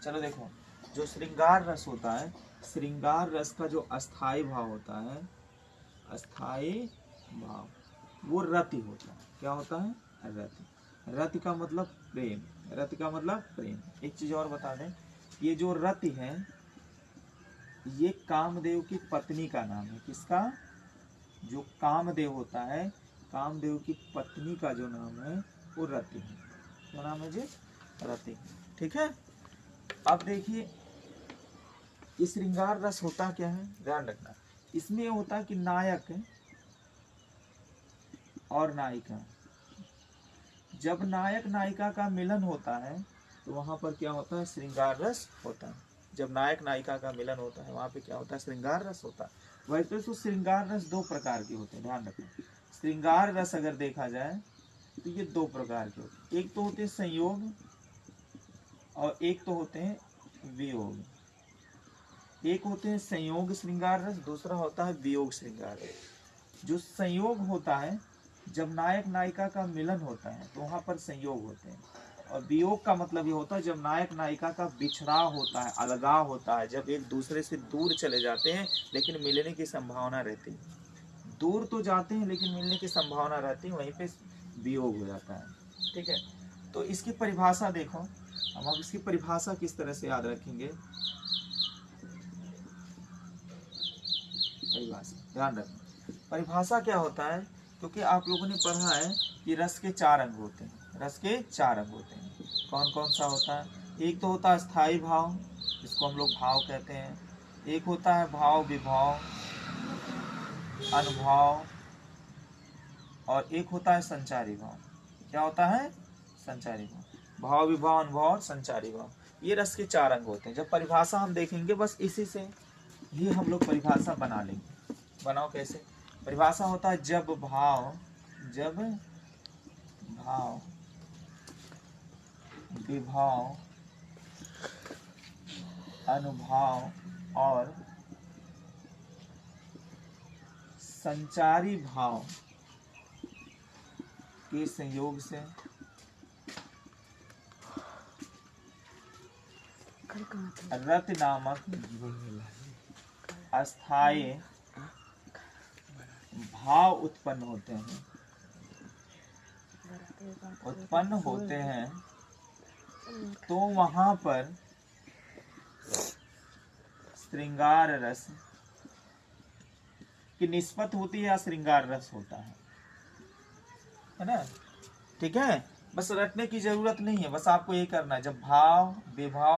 चलो देखो, जो श्रृंगार रस होता है, श्रृंगार रस का जो अस्थाई भाव होता है, अस्थाई भाव, वो रति होता है। क्या होता है? रति। रति का मतलब प्रेम, रति का मतलब प्रेम। एक चीज और बता दें, ये जो रति है ये कामदेव की पत्नी का नाम है। किसका? जो कामदेव होता है, कामदेव की पत्नी का जो नाम है वो रति है। क्या नाम है जी? रति। ठीक है। अब देखिए, ये श्रृंगार रस होता क्या है, ध्यान रखना। इसमें ये होता है कि नायक और नायिका, जब नायक नायिका का मिलन होता है तो वहां पर क्या होता है? श्रृंगार रस होता है। जब नायक नायिका का मिलन होता है वहां पे क्या होता है? श्रृंगार रस होता है। वैसे तो श्रृंगार रस दो प्रकार के होते हैं, ध्यान रखना। श्रृंगार रस अगर देखा जाए तो ये दो प्रकार के होते हैं। एक तो होते हैं संयोग और एक तो होते हैं वियोग। एक होते हैं संयोग श्रृंगार रस, दूसरा होता है वियोग श्रृंगार रस। जो संयोग होता है, जब नायक नायिका का मिलन होता है तो वहां पर संयोग होते हैं। और वियोग का मतलब ये होता है जब नायक नायिका का बिछड़ाव होता है, अलगाव होता है, जब एक दूसरे से दूर चले जाते हैं लेकिन मिलने की संभावना रहती है। दूर तो जाते हैं लेकिन मिलने की संभावना रहती है, वहीं पे वियोग हो जाता है। ठीक है। तो इसकी परिभाषा देखो, हम अब इसकी परिभाषा किस तरह से याद रखेंगे। परिभाषा ध्यान रखना। परिभाषा क्या होता है, क्योंकि आप लोगों ने पढ़ा है कि रस के चार अंग होते हैं। रस के चार अंग होते हैं। कौन कौन सा होता है? एक तो होता है स्थायी भाव, जिसको हम लोग भाव कहते हैं। एक होता है भाव विभाव, अनुभाव, और एक होता है संचारी भाव। क्या होता है? संचारी भाव। भाव विभाव, अनुभव और संचारी भाव, ये रस के चार अंग होते हैं। जब परिभाषा हम देखेंगे बस इसी से ही हम लोग परिभाषा बना लेंगे। बनाओ कैसे? परिभाषा होता है जब भाव विभाव, अनुभाव और संचारी भाव के संयोग से रति नामक अस्थायी भाव उत्पन्न होते हैं, तो वहां पर श्रृंगार रस की निस्बत होती है या श्रृंगार रस होता है ना। ठीक है। बस रटने की जरूरत नहीं है, बस आपको ये करना है। जब भाव विभाव